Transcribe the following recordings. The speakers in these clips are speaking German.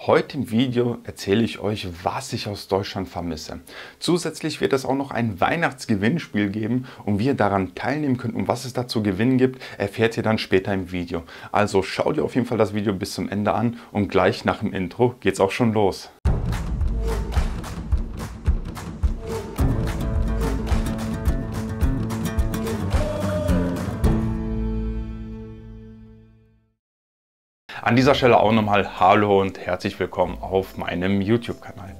Heute im Video erzähle ich euch, was ich aus Deutschland vermisse. Zusätzlich wird es auch noch ein Weihnachtsgewinnspiel geben und wie ihr daran teilnehmen könnt und was es da zu gewinnen gibt, erfährt ihr dann später im Video. Also schaut ihr auf jeden Fall das Video bis zum Ende an und gleich nach dem Intro geht's auch schon los. An dieser Stelle auch nochmal Hallo und herzlich willkommen auf meinem YouTube-Kanal.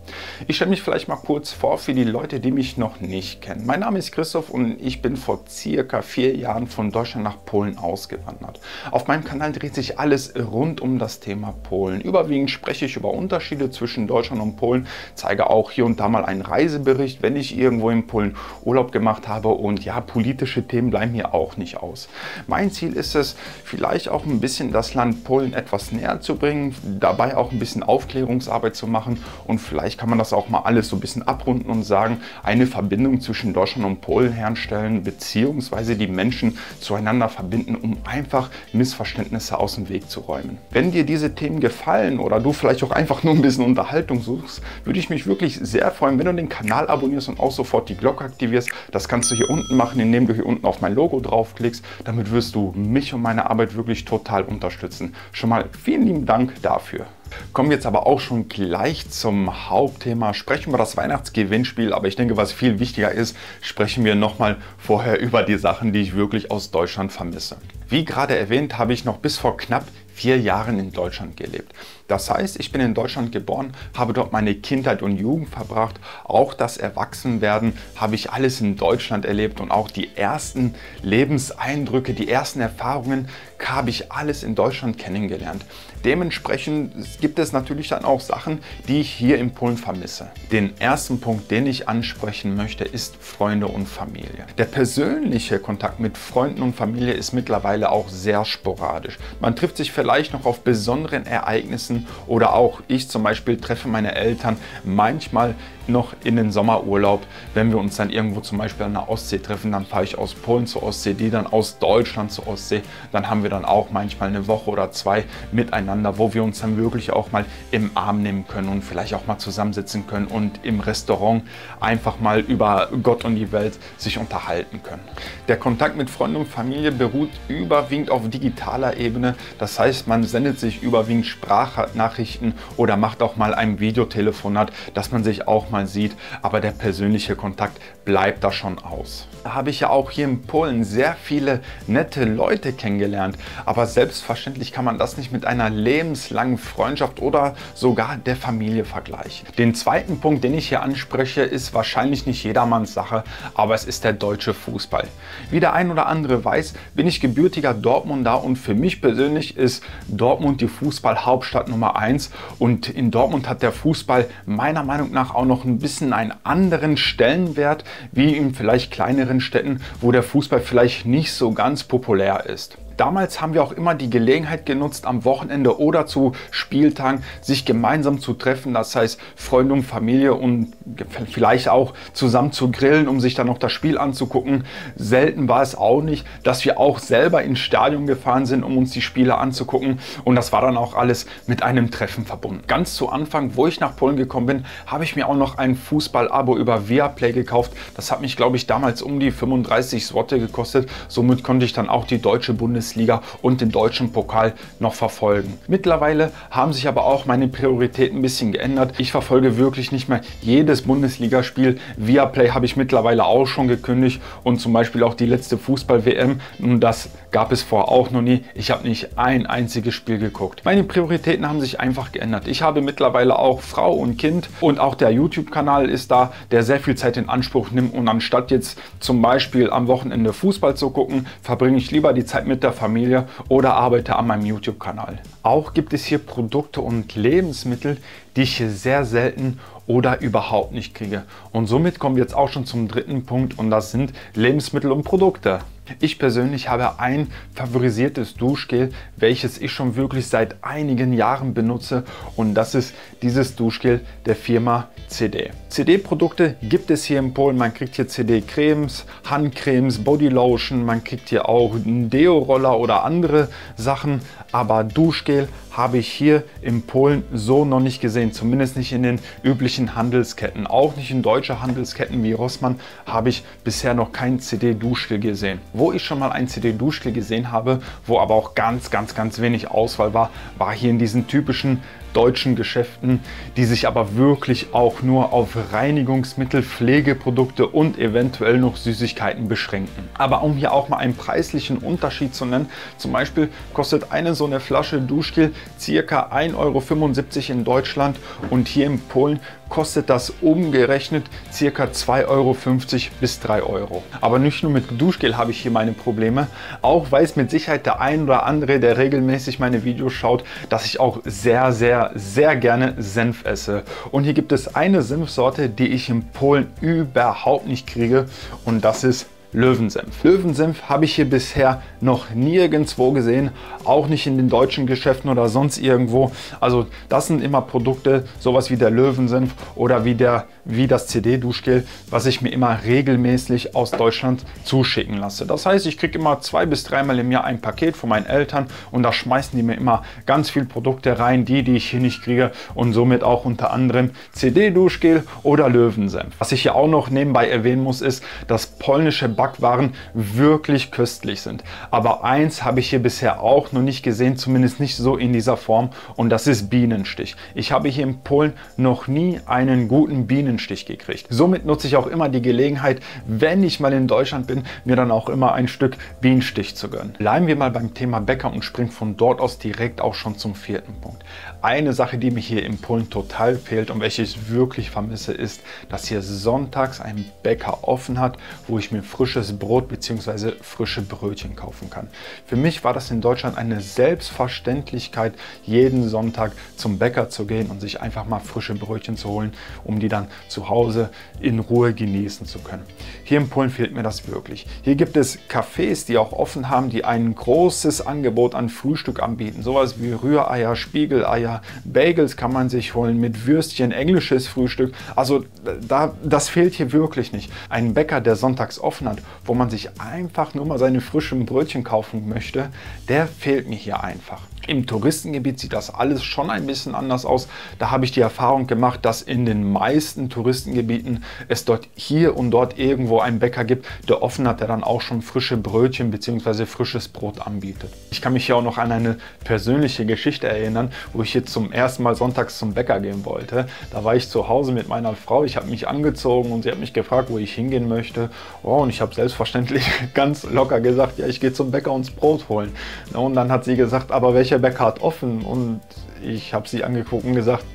Ich stelle mich vielleicht mal kurz vor für die Leute, die mich noch nicht kennen. Mein Name ist Christoph und ich bin vor circa 4 Jahren von Deutschland nach Polen ausgewandert. Auf meinem Kanal dreht sich alles rund um das Thema Polen. Überwiegend spreche ich über Unterschiede zwischen Deutschland und Polen, zeige auch hier und da mal einen Reisebericht, wenn ich irgendwo in Polen Urlaub gemacht habe, und ja, politische Themen bleiben hier auch nicht aus. Mein Ziel ist es, vielleicht auch ein bisschen das Land Polen etwas näher zu bringen, dabei auch ein bisschen Aufklärungsarbeit zu machen, und vielleicht kann man das auch mal alles so ein bisschen abrunden und sagen, eine Verbindung zwischen Deutschland und Polen herstellen, beziehungsweise die Menschen zueinander verbinden, um einfach Missverständnisse aus dem Weg zu räumen. Wenn dir diese Themen gefallen oder du vielleicht auch einfach nur ein bisschen Unterhaltung suchst, würde ich mich wirklich sehr freuen, wenn du den Kanal abonnierst und auch sofort die Glocke aktivierst. Das kannst du hier unten machen, indem du hier unten auf mein Logo draufklickst. Damit wirst du mich und meine Arbeit wirklich total unterstützen. Schon mal vielen lieben Dank dafür. Kommen wir jetzt aber auch schon gleich zum Hauptthema. Sprechen wir über das Weihnachtsgewinnspiel, aber ich denke, was viel wichtiger ist, sprechen wir nochmal vorher über die Sachen, die ich wirklich aus Deutschland vermisse. Wie gerade erwähnt, habe ich noch bis vor knapp 4 Jahren in Deutschland gelebt. Das heißt, ich bin in Deutschland geboren, habe dort meine Kindheit und Jugend verbracht. Auch das Erwachsenwerden habe ich alles in Deutschland erlebt, und auch die ersten Lebenseindrücke, die ersten Erfahrungen habe ich alles in Deutschland kennengelernt. Dementsprechend gibt es natürlich dann auch Sachen, die ich hier in Polen vermisse. Den ersten Punkt, den ich ansprechen möchte, ist Freunde und Familie. Der persönliche Kontakt mit Freunden und Familie ist mittlerweile auch sehr sporadisch. Man trifft sich vielleicht noch auf besonderen Ereignissen, oder auch ich zum Beispiel treffe meine Eltern manchmal noch in den Sommerurlaub. Wenn wir uns dann irgendwo zum Beispiel an der Ostsee treffen, dann fahre ich aus Polen zur Ostsee, die dann aus Deutschland zur Ostsee. Dann haben wir dann auch manchmal eine Woche oder 2 miteinander, wo wir uns dann wirklich auch mal im Arm nehmen können und vielleicht auch mal zusammensitzen können und im Restaurant einfach mal über Gott und die Welt sich unterhalten können. Der Kontakt mit Freunden und Familie beruht überwiegend auf digitaler Ebene. Das heißt, man sendet sich überwiegend Sprachnachrichten oder macht auch mal ein Videotelefonat, dass man sich auch mal sieht, aber der persönliche Kontakt bleibt da schon aus. Da habe ich ja auch hier in Polen sehr viele nette Leute kennengelernt, aber selbstverständlich kann man das nicht mit einer lebenslangen Freundschaft oder sogar der Familie vergleichen. Den zweiten Punkt, den ich hier anspreche, ist wahrscheinlich nicht jedermanns Sache, aber es ist der deutsche Fußball. Wie der ein oder andere weiß, bin ich gebürtiger Dortmunder, und für mich persönlich ist Dortmund die Fußballhauptstadt Nummer 1, und in Dortmund hat der Fußball meiner Meinung nach auch noch ein bisschen einen anderen Stellenwert wie in vielleicht kleineren Städten, wo der Fußball vielleicht nicht so ganz populär ist. Damals haben wir auch immer die Gelegenheit genutzt, am Wochenende oder zu Spieltagen sich gemeinsam zu treffen, das heißt Freunde und Familie, und vielleicht auch zusammen zu grillen, um sich dann noch das Spiel anzugucken. Selten war es auch nicht, dass wir auch selber ins Stadion gefahren sind, um uns die Spiele anzugucken, und das war dann auch alles mit einem Treffen verbunden. Ganz zu Anfang, wo ich nach Polen gekommen bin, habe ich mir auch noch ein Fußball-Abo über Viaplay gekauft. Das hat mich, glaube ich, damals um die 35 Zloty gekostet. Somit konnte ich dann auch die deutsche Bundesliga und den deutschen Pokal noch verfolgen. Mittlerweile haben sich aber auch meine Prioritäten ein bisschen geändert. Ich verfolge wirklich nicht mehr jedes Bundesligaspiel. Viaplay habe ich mittlerweile auch schon gekündigt, und zum Beispiel auch die letzte Fußball-WM. Und das gab es vorher auch noch nie. Ich habe nicht ein einziges Spiel geguckt. Meine Prioritäten haben sich einfach geändert. Ich habe mittlerweile auch Frau und Kind, und auch der YouTube-Kanal ist da, der sehr viel Zeit in Anspruch nimmt, und anstatt jetzt zum Beispiel am Wochenende Fußball zu gucken, verbringe ich lieber die Zeit mit der Familie oder arbeite an meinem YouTube-Kanal. Auch gibt es hier Produkte und Lebensmittel, die ich hier sehr selten oder überhaupt nicht kriege. Und somit kommen wir jetzt auch schon zum dritten Punkt, und das sind Lebensmittel und Produkte. Ich persönlich habe ein favorisiertes Duschgel, welches ich schon wirklich seit einigen Jahren benutze, und das ist dieses Duschgel der Firma CD. CD-Produkte gibt es hier in Polen. Man kriegt hier CD-Cremes, Handcremes, Bodylotion, man kriegt hier auch einen Deo-Roller oder andere Sachen, aber Duschgel habe ich hier in Polen so noch nicht gesehen, zumindest nicht in den üblichen Handelsketten. Auch nicht in deutsche Handelsketten wie Rossmann habe ich bisher noch kein CD-Duschgel gesehen. Wo ich schon mal ein CD-Duschgel gesehen habe, wo aber auch ganz wenig Auswahl war, war hier in diesen typischen deutschen Geschäften, die sich aber wirklich auch nur auf Reinigungsmittel, Pflegeprodukte und eventuell noch Süßigkeiten beschränken. Aber um hier auch mal einen preislichen Unterschied zu nennen, zum Beispiel kostet eine so eine Flasche Duschgel ca. 1,75 € in Deutschland und hier in Polen kostet das umgerechnet ca. 2,50 € bis 3 €. Aber nicht nur mit Duschgel habe ich hier meine Probleme, auch weiß mit Sicherheit der ein oder andere, der regelmäßig meine Videos schaut, dass ich auch sehr gerne Senf esse. Und hier gibt es eine Senfsorte, die ich in Polen überhaupt nicht kriege, und das ist Löwensenf. Löwensenf habe ich hier bisher noch nirgendwo gesehen, auch nicht in den deutschen Geschäften oder sonst irgendwo. Also das sind immer Produkte, sowas wie der Löwensenf oder wie das CD-Duschgel, was ich mir immer regelmäßig aus Deutschland zuschicken lasse. Das heißt, ich kriege immer 2- bis 3-mal im Jahr ein Paket von meinen Eltern und da schmeißen die mir immer ganz viele Produkte rein, die ich hier nicht kriege, und somit auch unter anderem CD-Duschgel oder Löwensenf. Was ich hier auch noch nebenbei erwähnen muss, ist, dass polnische Backwaren wirklich köstlich sind. Aber eins habe ich hier bisher auch noch nicht gesehen, zumindest nicht so in dieser Form, und das ist Bienenstich. Ich habe hier in Polen noch nie einen guten Bienenstich gekriegt. Somit nutze ich auch immer die Gelegenheit, wenn ich mal in Deutschland bin, mir dann auch immer ein Stück Bienenstich zu gönnen. Bleiben wir mal beim Thema Bäcker und springen von dort aus direkt auch schon zum 4. Punkt. Eine Sache, die mir hier in Polen total fehlt und welche ich wirklich vermisse, ist, dass hier sonntags ein Bäcker offen hat, wo ich mir frisches Brot bzw. frische Brötchen kaufen kann. Für mich war das in Deutschland eine Selbstverständlichkeit, jeden Sonntag zum Bäcker zu gehen und sich einfach mal frische Brötchen zu holen, um die dann zu Hause in Ruhe genießen zu können. Hier in Polen fehlt mir das wirklich. Hier gibt es Cafés, die auch offen haben, die ein großes Angebot an Frühstück anbieten. Sowas wie Rühreier, Spiegeleier, Bagels kann man sich holen mit Würstchen, englisches Frühstück. Also das fehlt hier wirklich nicht. Ein Bäcker, der sonntags offen hat, wo man sich einfach nur mal seine frischen Brötchen kaufen möchte, der fehlt mir hier einfach. Im Touristengebiet sieht das alles schon ein bisschen anders aus. Da habe ich die Erfahrung gemacht, dass in den meisten Touristengebieten es dort hier und dort irgendwo einen Bäcker gibt, der offen hat, der dann auch schon frische Brötchen bzw. frisches Brot anbietet. Ich kann mich hier auch noch an eine persönliche Geschichte erinnern, wo ich jetzt zum ersten Mal sonntags zum Bäcker gehen wollte. Da war ich zu Hause mit meiner Frau, ich habe mich angezogen und sie hat mich gefragt, wo ich hingehen möchte. Oh, und ich habe selbstverständlich ganz locker gesagt, ja, ich gehe zum Bäcker und das Brot holen. Und dann hat sie gesagt, aber welcher Bäcker hat offen? Und ich habe sie angeguckt und gesagt,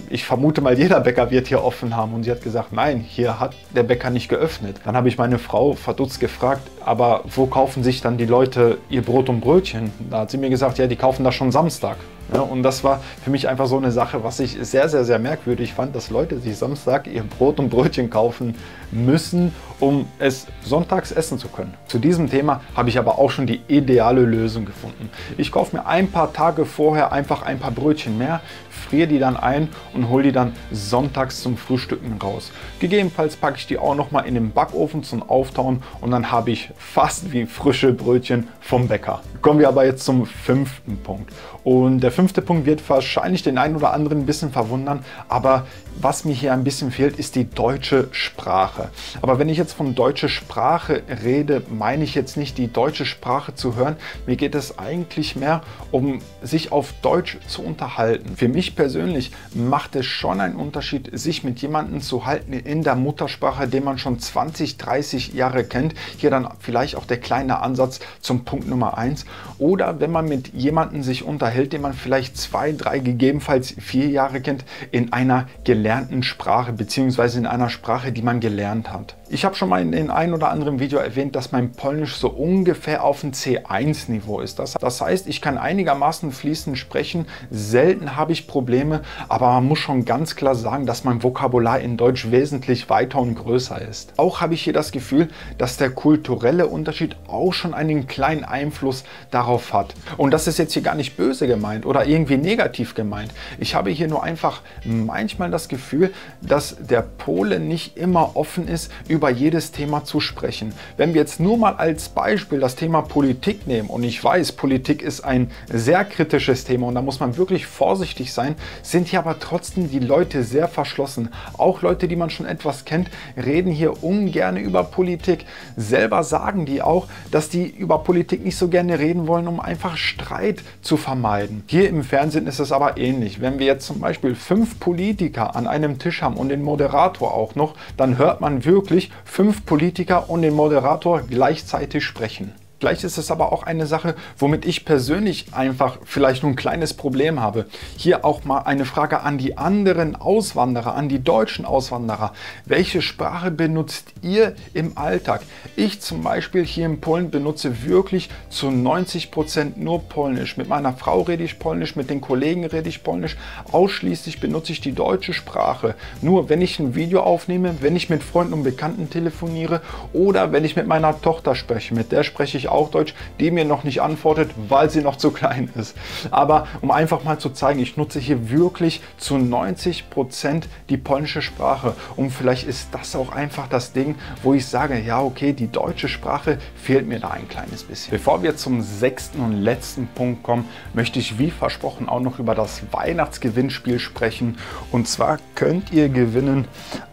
ich vermute mal, jeder Bäcker wird hier offen haben. Und sie hat gesagt, nein, hier hat der Bäcker nicht geöffnet. Dann habe ich meine Frau verdutzt gefragt, aber wo kaufen sich dann die Leute ihr Brot und Brötchen? Da hat sie mir gesagt, ja, die kaufen das schon Samstag. Ja, und das war für mich einfach so eine Sache, was ich sehr merkwürdig fand, dass Leute sich Samstag ihr Brot und Brötchen kaufen müssen, um es sonntags essen zu können. Zu diesem Thema habe ich aber auch schon die ideale Lösung gefunden. Ich kaufe mir ein paar Tage vorher einfach ein paar Brötchen mehr, friere die dann ein und hole die dann sonntags zum Frühstücken raus. Gegebenenfalls packe ich die auch noch mal in den Backofen zum Auftauen und dann habe ich fast wie frische Brötchen vom Bäcker. Kommen wir aber jetzt zum 5. Punkt. Und der 5. Punkt wird wahrscheinlich den einen oder anderen ein bisschen verwundern, aber was mir hier ein bisschen fehlt, ist die deutsche Sprache. Aber wenn ich jetzt von deutscher Sprache rede, meine ich jetzt nicht die deutsche Sprache zu hören. Mir geht es eigentlich mehr um sich auf Deutsch zu unterhalten. Für mich persönlich macht es schon einen Unterschied, sich mit jemandem zu halten in der Muttersprache, den man schon 20, 30 Jahre kennt. Hier dann vielleicht auch der kleine Ansatz zum Punkt Nummer 1. Oder wenn man mit jemandem sich unterhält, den man vielleicht 2, 3, gegebenenfalls 4 Jahre kennt, in einer gelernten Sprache bzw. in einer Sprache, die man gelernt hat. Ich habe schon mal in dem ein oder anderen Video erwähnt, dass mein Polnisch so ungefähr auf dem C1-Niveau ist. Das heißt, ich kann einigermaßen fließend sprechen, selten habe ich Probleme, aber man muss schon ganz klar sagen, dass mein Vokabular in Deutsch wesentlich weiter und größer ist. Auch habe ich hier das Gefühl, dass der kulturelle Unterschied auch schon einen kleinen Einfluss darauf hat. Und das ist jetzt hier gar nicht böse gemeint oder irgendwie negativ gemeint. Ich habe hier nur einfach manchmal das Gefühl, dass der Pole nicht immer offen ist, über jedes Thema zu sprechen. Wenn wir jetzt nur mal als Beispiel das Thema Politik nehmen, und ich weiß, Politik ist ein sehr kritisches Thema und da muss man wirklich vorsichtig sein, sind hier aber trotzdem die Leute sehr verschlossen. Auch Leute, die man schon etwas kennt, reden hier ungern über Politik. Selber sagen die auch, dass die über Politik nicht so gerne reden wollen, um einfach Streit zu vermeiden. Hier im Fernsehen ist es aber ähnlich. Wenn wir jetzt zum Beispiel 5 Politiker an einem Tisch haben und den Moderator auch noch, dann hört man wirklich 5 Politiker und den Moderator gleichzeitig sprechen. Gleich ist es aber auch eine Sache, womit ich persönlich einfach vielleicht nur ein kleines Problem habe. Hier auch mal eine Frage an die anderen Auswanderer, an die deutschen Auswanderer. Welche Sprache benutzt ihr im Alltag? Ich zum Beispiel hier in Polen benutze wirklich zu 90% nur Polnisch. Mit meiner Frau rede ich Polnisch, mit den Kollegen rede ich Polnisch. Ausschließlich benutze ich die deutsche Sprache. Nur wenn ich ein Video aufnehme, wenn ich mit Freunden und Bekannten telefoniere oder wenn ich mit meiner Tochter spreche, mit der spreche ich auch Deutsch, die mir noch nicht antwortet, weil sie noch zu klein ist. Aber um einfach mal zu zeigen, ich nutze hier wirklich zu 90% die polnische Sprache. Und vielleicht ist das auch einfach das Ding, wo ich sage, ja okay, die deutsche Sprache fehlt mir da ein kleines bisschen. Bevor wir zum 6. und letzten Punkt kommen, möchte ich wie versprochen auch noch über das Weihnachtsgewinnspiel sprechen. Und zwar könnt ihr gewinnen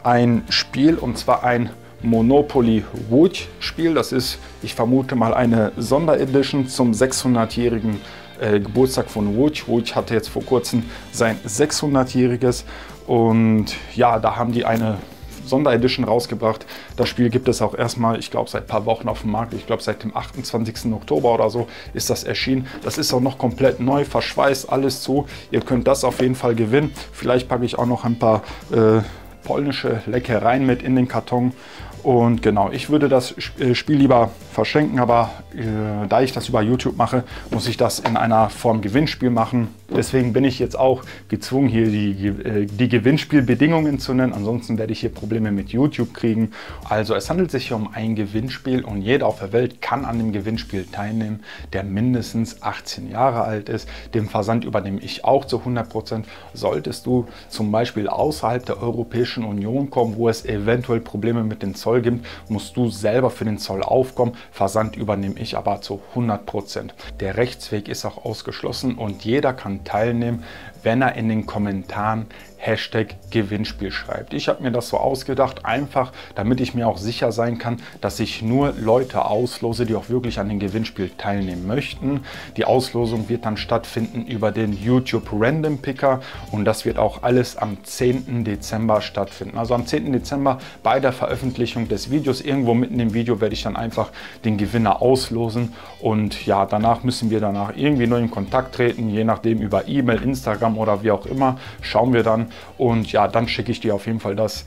ein Spiel, und zwar ein Monopoly Łódź Spiel. Das ist, ich vermute mal, eine Sonderedition zum 600-jährigen Geburtstag von Łódź. Łódź hatte jetzt vor kurzem sein 600-jähriges und ja, da haben die eine Sonderedition rausgebracht. Das Spiel gibt es auch erstmal, ich glaube, seit ein paar Wochen auf dem Markt. Ich glaube, seit dem 28. Oktober oder so ist das erschienen. Das ist auch noch komplett neu, verschweißt, alles zu. Ihr könnt das auf jeden Fall gewinnen. Vielleicht packe ich auch noch ein paar polnische Leckereien mit in den Karton. Und genau, ich würde das Spiel lieber verschenken, aber da ich das über YouTube mache, muss ich das in einer Form Gewinnspiel machen. Deswegen bin ich jetzt auch gezwungen, hier die Gewinnspielbedingungen zu nennen. Ansonsten werde ich hier Probleme mit YouTube kriegen. Also es handelt sich hier um ein Gewinnspiel und jeder auf der Welt kann an dem Gewinnspiel teilnehmen, der mindestens 18 Jahre alt ist. Den Versand übernehme ich auch zu 100%. Solltest du zum Beispiel außerhalb der Europäischen Union kommen, wo es eventuell Probleme mit dem Zoll gibt, musst du selber für den Zoll aufkommen. Versand übernehme ich aber zu 100%. Der Rechtsweg ist auch ausgeschlossen und jeder kann teilnehmen, wenn er in den Kommentaren Hashtag Gewinnspiel schreibt. Ich habe mir das so ausgedacht, einfach damit ich mir auch sicher sein kann, dass ich nur Leute auslose, die auch wirklich an dem Gewinnspiel teilnehmen möchten. Die Auslosung wird dann stattfinden über den YouTube Random Picker und das wird auch alles am 10. Dezember stattfinden. Also am 10. Dezember bei der Veröffentlichung des Videos, irgendwo mitten im Video werde ich dann einfach den Gewinner auslosen und ja, danach müssen wir irgendwie nur in Kontakt treten, je nachdem über E-Mail, Instagram oder wie auch immer, schauen wir dann. Und ja, dann schicke ich dir auf jeden Fall das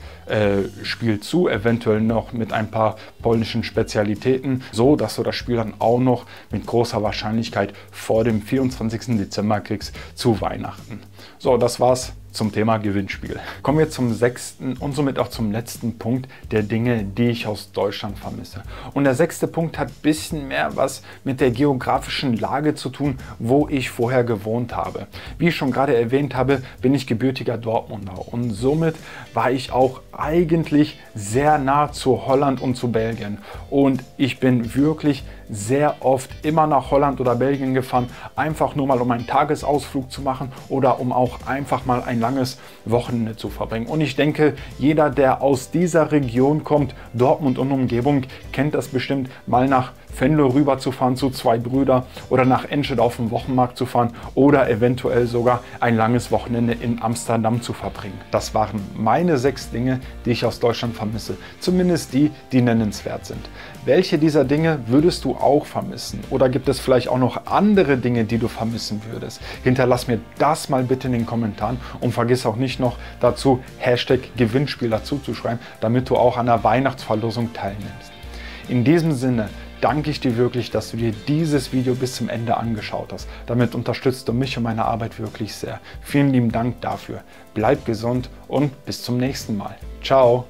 Spiel zu, eventuell noch mit ein paar polnischen Spezialitäten, so dass du das Spiel dann auch noch mit großer Wahrscheinlichkeit vor dem 24. Dezember kriegst zu Weihnachten. So, das war's zum Thema Gewinnspiel. Kommen wir zum 6. und somit auch zum letzten Punkt der Dinge, die ich aus Deutschland vermisse. Und der 6. Punkt hat ein bisschen mehr was mit der geografischen Lage zu tun, wo ich vorher gewohnt habe. Wie ich schon gerade erwähnt habe, bin ich gebürtiger Dortmunder und somit war ich auch eigentlich sehr nah zu Holland und zu Belgien. Und ich bin wirklich sehr oft immer nach Holland oder Belgien gefahren, einfach nur mal um einen Tagesausflug zu machen oder um auch einfach mal ein langes Wochenende zu verbringen. Und ich denke, jeder, der aus dieser Region kommt, Dortmund und Umgebung, kennt das bestimmt, mal nach Venlo rüber zu fahren zu zwei Brüder oder nach Enschede auf den Wochenmarkt zu fahren oder eventuell sogar ein langes Wochenende in Amsterdam zu verbringen. Das waren meine 6 Dinge, die ich aus Deutschland vermisse. Zumindest die, die nennenswert sind. Welche dieser Dinge würdest du auch vermissen? Oder gibt es vielleicht auch noch andere Dinge, die du vermissen würdest? Hinterlass mir das mal bitte in den Kommentaren und vergiss auch nicht noch dazu Hashtag Gewinnspiel dazu zu schreiben, damit du auch an der Weihnachtsverlosung teilnimmst. In diesem Sinne danke ich dir wirklich, dass du dir dieses Video bis zum Ende angeschaut hast. Damit unterstützt du mich und meine Arbeit wirklich sehr. Vielen lieben Dank dafür. Bleib gesund und bis zum nächsten Mal. Ciao!